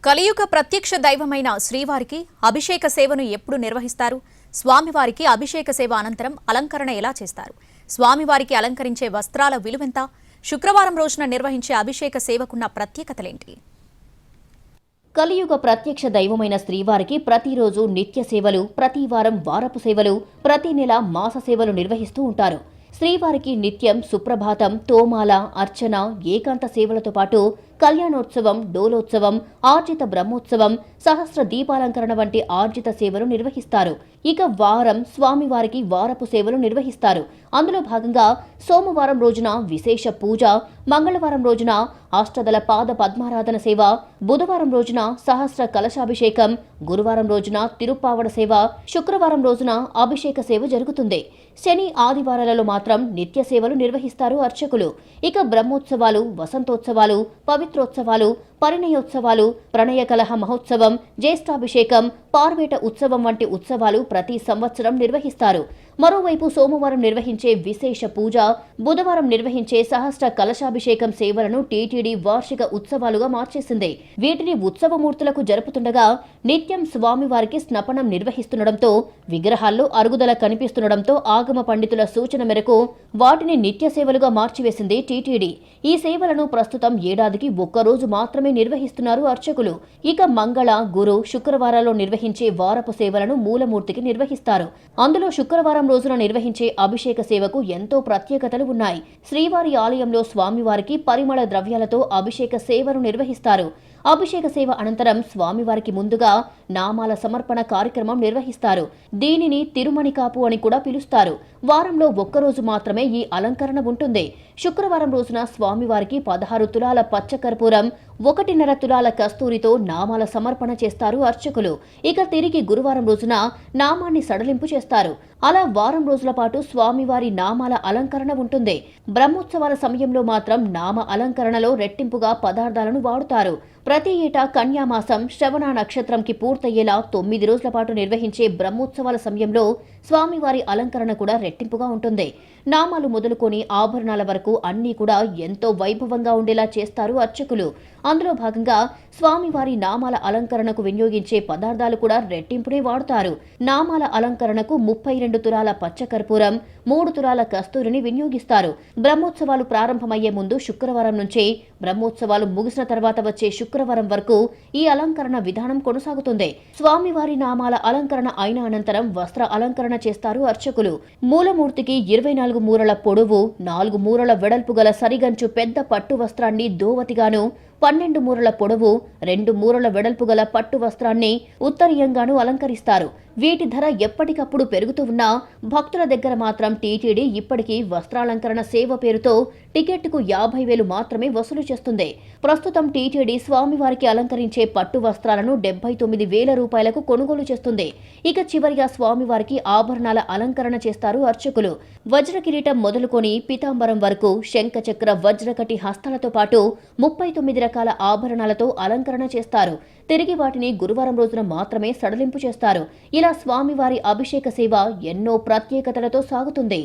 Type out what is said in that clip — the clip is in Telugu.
కలియుగ ప్రత్యక్ష దైవమైన శ్రీవారికి అభిషేక సేవను ఎప్పుడు నిర్వహిస్తారు? స్వామివారికి అభిషేక సేవ అనంతరం అలంకరణ ఎలా చేస్తారు? స్వామివారికి అలంకరించే వస్త్రాల విలువెంత? శుక్రవారం రోజున నిర్వహించే అభిషేక సేవకున్న ప్రత్యేకతలేంటి? కలియుగ ప్రత్యక్ష దైవమైన శ్రీవారికి ప్రతిరోజు నిత్య సేవలు, ప్రతి వారం వారపు సేవలు, ప్రతి నెల మాస సేవలు నిర్వహిస్తూ ఉంటారు. శ్రీవారికి నిత్యం సుప్రభాతం, తోమాల, అర్చన, ఏకాంత సేవలతో పాటు కళ్యాణోత్సవం, డోలోత్సవం, ఆర్జిత బ్రహ్మోత్సవం, సహస్ర దీపాలంకరణ వంటి ఆర్జిత సేవలు నిర్వహిస్తారు. ఇక వారం స్వామివారికి వారపు సేవలు నిర్వహిస్తారు. అందులో భాగంగా సోమవారం రోజున విశేష పూజ, మంగళవారం రోజున అష్టదల పాద పద్మారాధన సేవ, బుధవారం రోజున సహస్ర కలశాభిషేకం, గురువారం రోజున తిరుప్పావడ సేవ, శుక్రవారం రోజున అభిషేక సేవ జరుగుతుంది. శని, ఆదివారాలలో మాత్రం నిత్య సేవలు నిర్వహిస్తారు అర్చకులు. ఇక బ్రహ్మోత్సవాలు, వసంతోత్సవాలు, పవిత్రోత్సవాలు, పరిణయోత్సవాలు, ప్రణయ కలహ మహోత్సవం, జ్యేష్ఠాభిషేకం, పార్వేట ఉత్సవం వంటి ఉత్సవాలు ప్రతి సంవత్సరం నిర్వహిస్తారు. మరోవైపు సోమవారం నిర్వహించే విశేష పూజ, బుధవారం నిర్వహించే సహస్ర కలశాభిషేకం సేవలను టీటీడీ వార్షిక ఉత్సవాలుగా మార్చేసింది. వీటిని ఉత్సవమూర్తులకు జరుపుతుండగా నిత్యం స్వామివారికి స్నపనం నిర్వహిస్తుండటంతో, విగ్రహాల్లో అరుగుదల కనిపిస్తుండటంతో ఆగమ పండితుల సూచన మేరకు వాటిని నిత్య సేవలుగా మార్చివేసింది టీటీడీ. ఈ సేవలను ప్రస్తుతం ఏడాదికి ఒక్కరోజు మాత్రమే నిర్వహిస్తున్నారు అర్చకులు. ఇక మంగళ, గురు, శుక్రవారాల్లో నిర్వహించే వారపు సేవలను మూలమూర్తికి నిర్వహిస్తారు. అందులో శుక్రవారం రోజున నిర్వహించే అభిషేక సేవకు ఎంతో ప్రత్యేకతలు ఉన్నాయి. శ్రీవారి ఆలయంలో స్వామివారికి పరిమళ ద్రవ్యాలతో అభిషేక సేవను నిర్వహిస్తారు. అభిషేక సేవ అనంతరం స్వామివారికి ముందుగా నామాల సమర్పణ కార్యక్రమం నిర్వహిస్తారు. దీనిని తిరుమణికాపు అని కూడా పిలుస్తారు. వారంలో ఒక్కరోజు మాత్రమే ఈ అలంకరణ ఉంటుంది. శుక్రవారం రోజున స్వామివారికి 16 తులాల పచ్చకర్పూరం, 1.5 తులాల కస్తూరితో నామాల సమర్పణ చేస్తారు అర్చకులు. ఇక తిరిగి గురువారం రోజున నామాన్ని సడలింపు చేస్తారు. అలా వారం రోజుల పాటు స్వామివారి నామాల అలంకరణ ఉంటుంది. బ్రహ్మోత్సవాల సమయంలో మాత్రం నామ అలంకరణలో రెట్టింపుగా పదార్థాలను వాడుతారు. ప్రతి ఏటా కన్యామాసం శ్రవణ నక్షత్రంకి పూర్తయ్యేలా 9 రోజుల పాటు నిర్వహించే బ్రహ్మోత్సవాల సమయంలో స్వామివారి అలంకరణ కూడా రెట్టింపుగా ఉంటుంది. నామాలు మొదలుకొని ఆభరణాల వరకు అన్నీ కూడా ఎంతో వైభవంగా ఉండేలా చేస్తారు అర్చకులు. అందులో భాగంగా స్వామివారి నామాల అలంకరణకు వినియోగించే పదార్థాలు కూడా రెట్టింపునే వాడుతారు. నామాల అలంకరణకు 32 తులాల పచ్చకర్పూరం, 3 తులాల కస్తూరిని వినియోగిస్తారు. బ్రహ్మోత్సవాలు ప్రారంభమయ్యే ముందు శుక్రవారం నుంచి బ్రహ్మోత్సవాలు ముగిసిన తర్వాత వచ్చే శుక్రవారం వరకు ఈ అలంకరణ విధానం కొనసాగుతుంది. స్వామివారి నామాల అలంకరణ అయిన అనంతరం వస్త్ర అలంకరణ చేస్తారు అర్చకులు. మూలమూర్తికి 24 మూరల పొడవు, 4 మూరల వెడల్పు గల సరిగంచు పెద్ద పట్టు వస్త్రాన్ని దోవతిగాను, 12 మూరల పొడవు, 2 మూరల వెడల్పు గల పట్టు వస్త్రాన్ని ఉత్తరీయంగాను అలంకరిస్తారు. వీటి ధర ఎప్పటికప్పుడు పెరుగుతూ ఉన్నా భక్తుల దగ్గర మాత్రం టీటీడీ ఇప్పటికీ వస్త్రాలంకరణ సేవ పేరుతో టికెట్కు 50,000 మాత్రమే వసూలు చేస్తుంది. ప్రస్తుతం టీటీడీ స్వామివారికి అలంకరించే పట్టు వస్త్రాలను 79,000 రూపాయలకు కొనుగోలు చేస్తుంది. ఇక చివరిగా స్వామివారికి ఆభరణాల అలంకరణ చేస్తారు అర్చకులు. వజ్ర కిరీటం మొదలుకొని పీతాంబరం వరకు శంఖచక్ర వజ్రకటి హస్తాలతో పాటు 39 రకాల ఆభరణాలతో అలంకరణ చేస్తారు. తిరిగి వాటిని గురువారం రోజున మాత్రమే సడలింపు చేస్తారు. ఇలా స్వామివారి అభిషేక సేవ ఎన్నో ప్రత్యేకతలతో సాగుతుంది.